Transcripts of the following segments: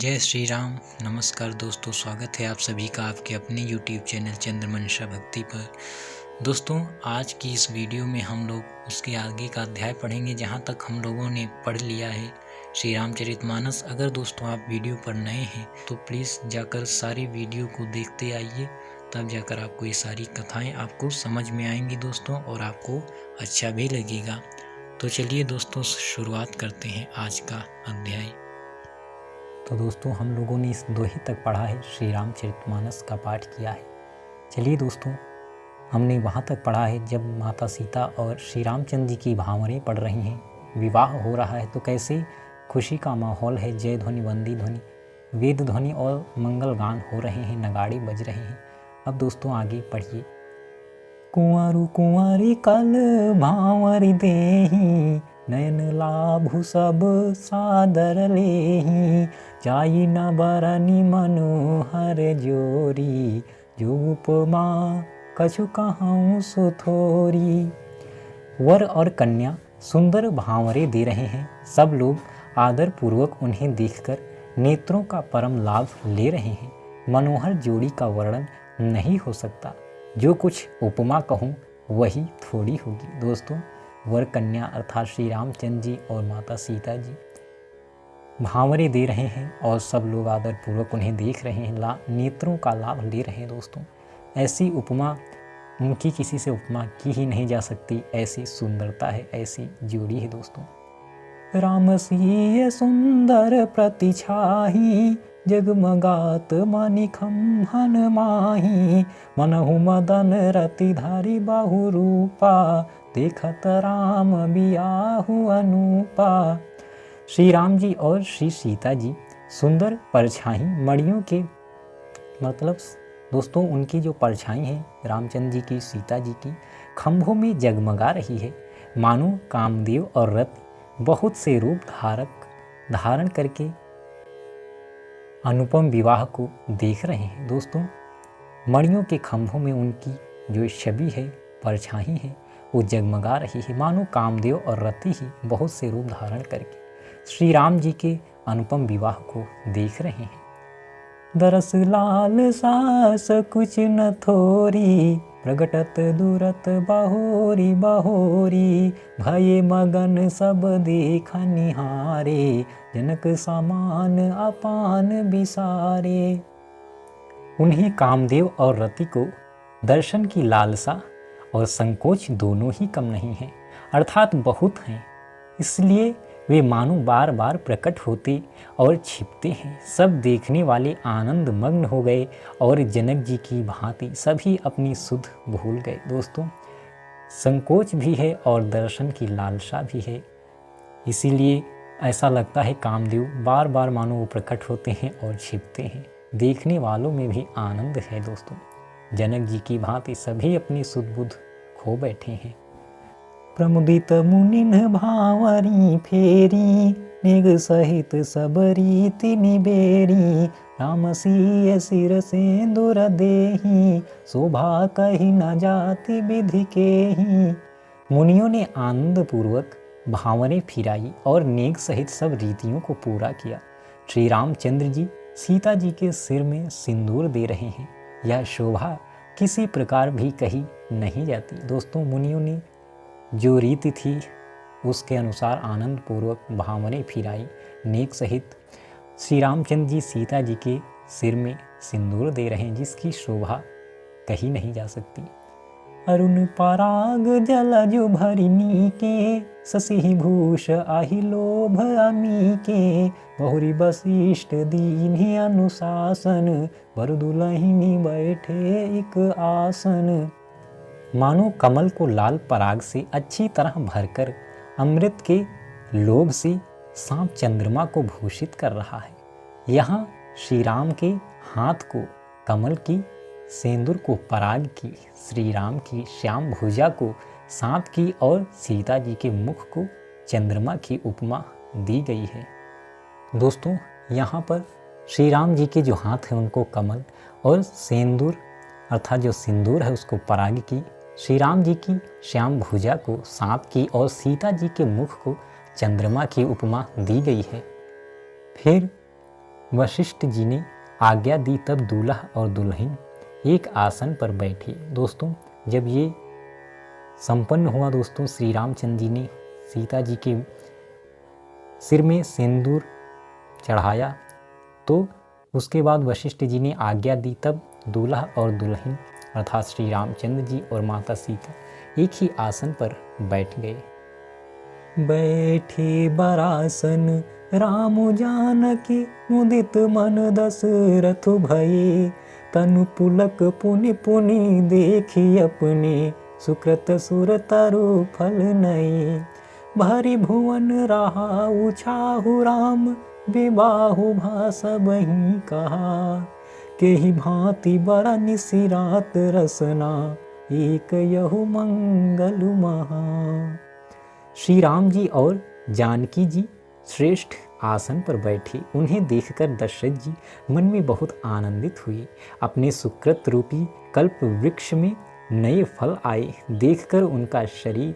जय श्री राम। नमस्कार दोस्तों, स्वागत है आप सभी का आपके अपने YouTube चैनल चंद्रमंशा भक्ति पर। दोस्तों, आज की इस वीडियो में हम लोग उसके आगे का अध्याय पढ़ेंगे जहाँ तक हम लोगों ने पढ़ लिया है श्री रामचरितमानस। अगर दोस्तों आप वीडियो पर नए हैं तो प्लीज़ जाकर सारी वीडियो को देखते आइए, तब जाकर आपको ये सारी कथाएँ आपको समझ में आएंगी दोस्तों, और आपको अच्छा भी लगेगा। तो चलिए दोस्तों, शुरुआत करते हैं आज का अध्याय। तो दोस्तों, हम लोगों ने इस दोहे तक पढ़ा है, श्री रामचरितमानस का पाठ किया है। चलिए दोस्तों, हमने वहाँ तक पढ़ा है जब माता सीता और श्री रामचंद्र जी की भावरें पढ़ रही हैं, विवाह हो रहा है, तो कैसे खुशी का माहौल है। जय ध्वनि, वंदी ध्वनि, वेद ध्वनि और मंगल गान हो रहे हैं, नगाड़े बज रहे हैं। अब दोस्तों आगे पढ़िए। कुंवरु कुंवरी कल भांवरी देही, नयन लाभु सब सादर लेही, जाई न बरनी मनोहर जोरी, जो उपमा कछु कहूँ सुथोरी। वर और कन्या सुंदर भांवरे दे रहे हैं। सब लोग आदर पूर्वक उन्हें देखकर नेत्रों का परम लाभ ले रहे हैं। मनोहर जोड़ी का वर्णन नहीं हो सकता, जो कुछ उपमा कहूँ वही थोड़ी होगी। दोस्तों, वर कन्या अर्थात श्री रामचंद्र जी और माता सीता जी भांवरे दे रहे हैं और सब लोग आदर पूर्वक उन्हें देख रहे हैं, नेत्रों का लाभ ले रहे हैं। दोस्तों, ऐसी उपमा उनकी किसी से उपमा की ही नहीं जा सकती, ऐसी सुंदरता है, ऐसी जोड़ी है। दोस्तों, राम सिय सुंदर प्रतिछाही, जगमगात मानिखम हन माही, मनहु मदन रति धारी बाहु रूपा, देखत राम बियाहु अनूपा। श्री राम जी और श्री सीता जी सुंदर परछाई मणियों के, मतलब दोस्तों उनकी जो परछाई है रामचंद्र जी की, सीता जी की, खंभों में जगमगा रही है, मानो कामदेव और रति बहुत से रूप धारण करके अनुपम विवाह को देख रहे हैं। दोस्तों, मणियों के खंभों में उनकी जो छवि है, परछाई है, वो जगमगा रही है, मानो कामदेव और रति ही बहुत से रूप धारण करके श्री राम जी के अनुपम विवाह को देख रहे हैं। दरस लाल सास कुछ न थोरी, प्रगटत दूरत बाहोरी बाहोरी, भये मगन सब देख निहारे, जनक समान अपान बिसारे। उन्हें कामदेव और रति को दर्शन की लालसा और संकोच दोनों ही कम नहीं है, अर्थात बहुत हैं। इसलिए वे मानो बार बार प्रकट होते और छिपते हैं। सब देखने वाले आनंद मग्न हो गए और जनक जी की भांति सभी अपनी सुध भूल गए। दोस्तों, संकोच भी है और दर्शन की लालसा भी है, इसीलिए ऐसा लगता है कामदेव बार बार मानो वो प्रकट होते हैं और छिपते हैं। देखने वालों में भी आनंद है। दोस्तों, जनक जी की भांति सभी अपनी सुध बुध खो बैठे हैं। प्रमुदित मुनिन भांवरी फेरी, निग सहित सब रीति निबेरी, राम सिय सिर सेंदूर देही, शोभा कही न जाति विधि केही। मुनियों ने आनंद पूर्वक भांवरें फिराई और नेक सहित सब रीतियों को पूरा किया। श्री रामचंद्र जी सीता जी के सिर में सिंदूर दे रहे हैं। यह शोभा किसी प्रकार भी कही नहीं जाती। दोस्तों, मुनियों ने जो रीति थी उसके अनुसार आनंद पूर्वक भांवरें फिराई, नेक सहित श्री रामचंद्र जी सीता जी के सिर में सिंदूर दे रहे हैं, जिसकी शोभा कही नहीं जा सकती। अरुण पराग जलजु भरिनी के, शशि भूष आहि लोभ अमी के, बहुरी वशिष्ठ दीन्हि अनुशासन, वर दुलहिनी बैठे एक आसन। मानो कमल को लाल पराग से अच्छी तरह भरकर अमृत के लोभ से सांप चंद्रमा को भूषित कर रहा है। यहाँ श्री राम के हाथ को कमल की, सेंदूर को पराग की, श्री राम की श्याम भुजा को सांप की और सीता जी के मुख को चंद्रमा की उपमा दी गई है। दोस्तों, यहाँ पर श्री राम जी के जो हाथ है उनको कमल और सेंदूर अर्थात जो सिंदूर है उसको पराग की, श्री राम जी की श्याम भुजा को सांप की और सीता जी के मुख को चंद्रमा की उपमा दी गई है। फिर वशिष्ठ जी ने आज्ञा दी तब दूल्हा और दुल्हन एक आसन पर बैठे। दोस्तों जब ये संपन्न हुआ दोस्तों, श्री रामचंद्र जी ने सीता जी के सिर में सिंदूर चढ़ाया, तो उसके बाद वशिष्ठ जी ने आज्ञा दी तब दूल्हा और दुल्हन अर्थात श्री रामचंद्र जी और माता सीता एक ही आसन पर बैठ गए। बैठे बरासन राम जानकी मुदित मन दशरथ भये, तनु पुलक पुनि पुनि देखी अपने सुकृत सुर तरु फल नये। भरी भुवन रहा उछाहु राम विबाहु भास बही कहा, केहि भांति बड़ा निसिरात रसना एक यहु मंगल महा। श्री राम जी और जानकी जी श्रेष्ठ आसन पर बैठे। उन्हें देखकर दशरथ जी मन में बहुत आनंदित हुए। अपने सुकृत रूपी कल्प वृक्ष में नए फल आए देखकर उनका शरीर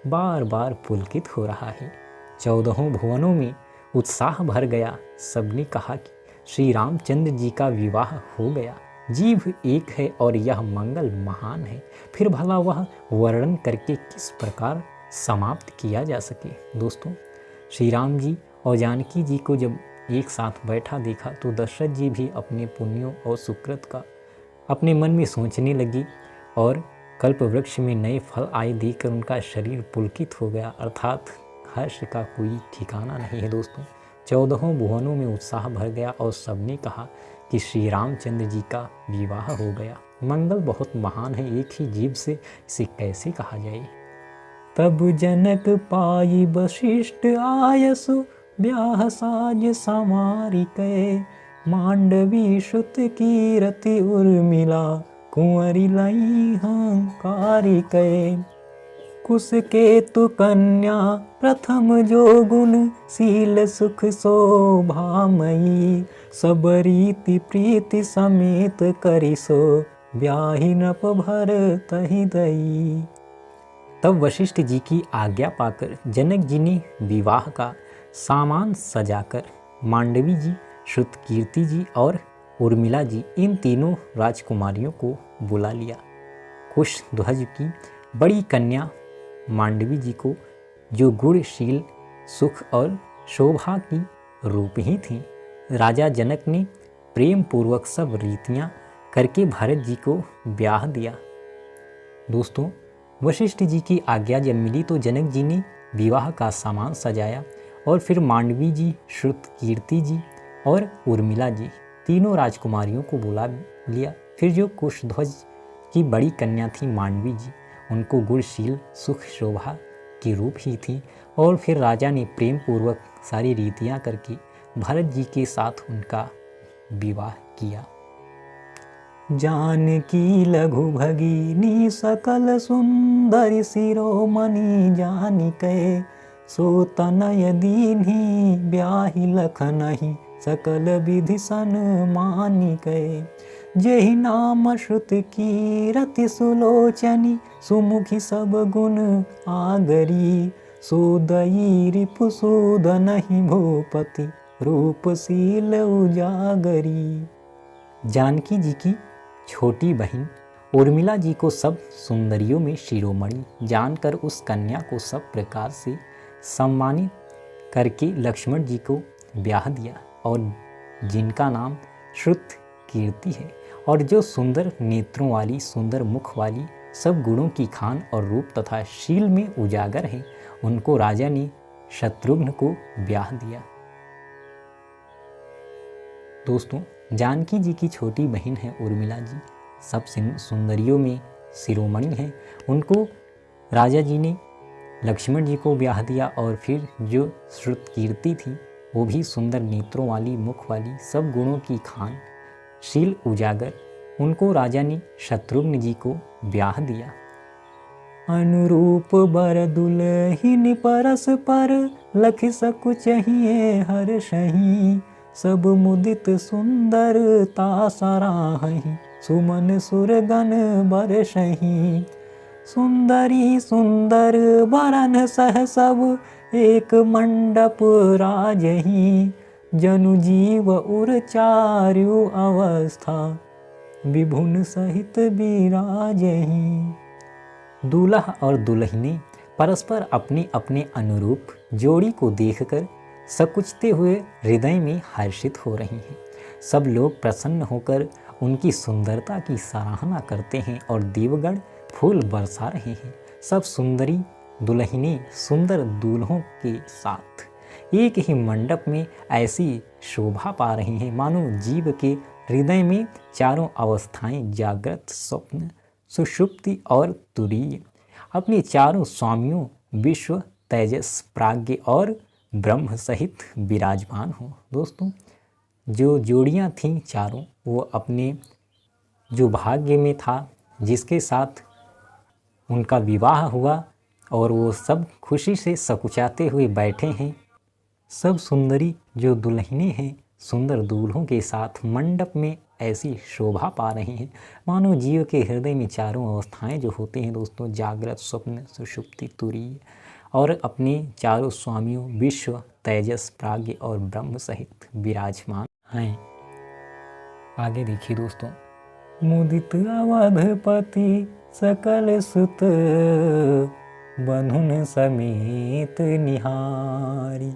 बार बार पुलकित हो रहा है। 14 भुवनों में उत्साह भर गया। सबने कहा कि श्री रामचंद्र जी का विवाह हो गया। जीव एक है और यह मंगल महान है, फिर भला वह वर्णन करके किस प्रकार समाप्त किया जा सके। दोस्तों श्री राम जी और जानकी जी को जब एक साथ बैठा देखा तो दशरथ जी भी अपने पुण्यों और सुकृत का अपने मन में सोचने लगी और कल्प वृक्ष में नए फल आए देखकर उनका शरीर पुलकित हो गया, अर्थात हर्ष का कोई ठिकाना नहीं है। दोस्तों 14 भुवनों में उत्साह भर गया और सबने कहा कि श्री रामचंद्र जी का विवाह हो गया। मंगल बहुत महान है, एक ही जीव से इसे कैसे कहा जाए। तब जनक पाई वशिष्ठ आयसु, ब्याह साज समारी कै, मांडवी श्रुत कीरति उर्मिला, कुंवरी लई हंकारी कै। कुश केतु कन्या प्रथम जो गुण, शील सुख शोभामयी, सब रीति प्रीति समेत करिसो, ब्याहि नप भर तहि दई। तब वशिष्ठ जी की आज्ञा पाकर जनक जी ने विवाह का सामान सजाकर मांडवी जी, श्रुतकीर्ति जी और उर्मिला जी इन तीनों राजकुमारियों को बुला लिया। कुशध्वज की बड़ी कन्या मांडवी जी को, जो गुणशील सुख और शोभा की रूप ही थी, राजा जनक ने प्रेम पूर्वक सब रीतियां करके भरत जी को ब्याह दिया। दोस्तों वशिष्ठ जी की आज्ञा जब मिली तो जनक जी ने विवाह का सामान सजाया और फिर मांडवी जी, श्रुतकीर्ति जी और उर्मिला जी तीनों राजकुमारियों को बुला लिया। फिर जो कुशध्वज की बड़ी कन्या थी मांडवी जी, उनको गुणशील सुख शोभा की रूप ही थी और फिर राजा ने प्रेम पूर्वक सारी रीतियां करके भरत जी के साथ उनका विवाह किया। जानकी लघु भगिनी सकल सुंदरी शिरोमणि जानिकै, सो तनय दीन्ही ब्याहि लखनहि, सकल विधि सन्मानिकै। जेहि नाम श्रुत कीरति सुलोचनी, सुमुखी सब गुण आगरी, सो दयी रिपु सूदनहि भूपति, रूपशील उजागरी। जानकी जी की छोटी बहन उर्मिला जी को सब सुंदरियों में शिरोमणि जानकर उस कन्या को सब प्रकार से सम्मानित करके लक्ष्मण जी को ब्याह दिया, और जिनका नाम श्रुतकीर्ति है और जो सुंदर नेत्रों वाली, सुंदर मुख वाली, सब गुणों की खान और रूप तथा शील में उजागर है, उनको राजा ने शत्रुघ्न को ब्याह दिया। दोस्तों जानकी जी की छोटी बहन है उर्मिला जी, सब सुंदरियों में शिरोमणि है। उनको राजा जी ने लक्ष्मण जी को ब्याह दिया और फिर जो श्रुतकीर्ति थी वो भी सुंदर नेत्रों वाली, मुख वाली, सब गुणों की खान, शील उजागर, उनको राजा ने शत्रुघ्न जी को ब्याह दिया। अनुरूप बर दुलहिन परस पर, लख सकु चाहिए हर सही, सब मुदित सुंदरता सराहि, सुमन सुरगन बरसहि। सुंदरी सुंदर बरन सह सब, एक मंडप राजहि, जनु जीव उर चारु अवस्था, विभुन सहित बिराजहीं। दूल्हा और दुल्हने परस्पर अपने अपने अनुरूप जोड़ी को देखकर सकुचते हुए हृदय में हर्षित हो रही हैं। सब लोग प्रसन्न होकर उनकी सुंदरता की सराहना करते हैं और देवगण फूल बरसा रहे हैं। सब सुंदरी दुल्हनें सुंदर दूल्हों के साथ एक ही मंडप में ऐसी शोभा पा रही हैं मानो जीव के हृदय में चारों अवस्थाएं जागृत, स्वप्न, सुषुप्ति और तुरीय अपने चारों स्वामियों विश्व, तेजस, प्राज्ञ और ब्रह्म सहित विराजमान हो। दोस्तों, जो जोड़ियां थीं चारों, वो अपने जो भाग्य में था, जिसके साथ उनका विवाह हुआ, और वो सब खुशी से सकुचाते हुए बैठे हैं। सब सुंदरी जो दुल्हनें हैं सुंदर दूल्हों के साथ मंडप में ऐसी शोभा पा रही हैं मानो जीव के हृदय में चारों अवस्थाएं जो होते हैं दोस्तों, जागृत, स्वप्न, सुषुप्ति, तुरीय, और अपने चारों स्वामियों विश्व, तेजस, प्राज्ञ और ब्रह्म सहित विराजमान हैं। आगे देखिए दोस्तों, मुदित अवधपति सकल सुत, बंधुन समेत निहारी,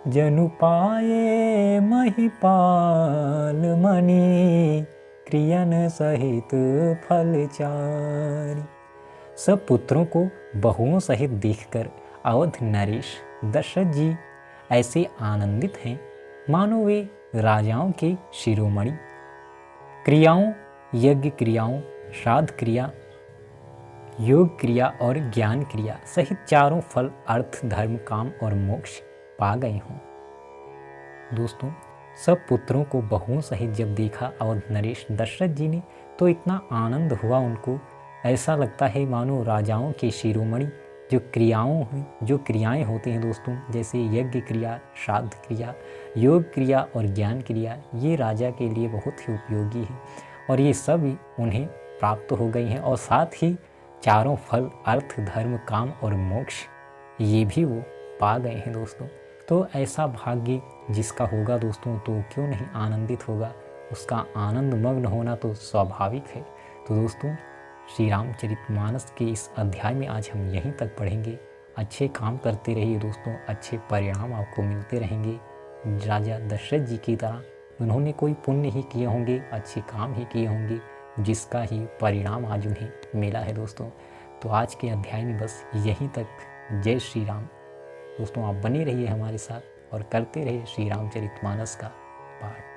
जनु पाए महिपाल मणि, क्रियन सहित फलचारी। सब पुत्रों को बहुओं सहित देखकर अवध नरेश दशरथ जी ऐसे आनंदित हैं मानो वे राजाओं के शिरोमणि। क्रियाओं, यज्ञ क्रियाओं, श्राद्ध क्रिया, योग क्रिया और ज्ञान क्रिया सहित चारों फल अर्थ, धर्म, काम और मोक्ष पा गए हों। दोस्तों, सब पुत्रों को बहुओं सहित जब देखा अवध नरेश दशरथ जी ने तो इतना आनंद हुआ उनको, ऐसा लगता है मानो राजाओं के शिरोमणि जो क्रियाएं होती हैं दोस्तों, जैसे यज्ञ क्रिया, श्राद्ध क्रिया, योग क्रिया और ज्ञान क्रिया, ये राजा के लिए बहुत ही उपयोगी है और ये सब उन्हें प्राप्त हो गई हैं। और साथ ही चारों फल अर्थ, धर्म, काम और मोक्ष ये भी वो पा गए हैं दोस्तों। तो ऐसा भाग्य जिसका होगा दोस्तों, तो क्यों नहीं आनंदित होगा, उसका आनंद मग्न होना तो स्वाभाविक है। तो दोस्तों, श्री रामचरितमानस के इस अध्याय में आज हम यहीं तक पढ़ेंगे। अच्छे काम करते रहिए दोस्तों, अच्छे परिणाम आपको मिलते रहेंगे। राजा दशरथ जी की तरह उन्होंने कोई पुण्य ही किए होंगे, अच्छे काम ही किए होंगे, जिसका ही परिणाम आज उन्हें मिला है दोस्तों। तो आज के अध्याय में बस यहीं तक। जय श्री राम। दोस्तों, आप बने रहिए हमारे साथ और करते रहिए श्री रामचरितमानस का पाठ।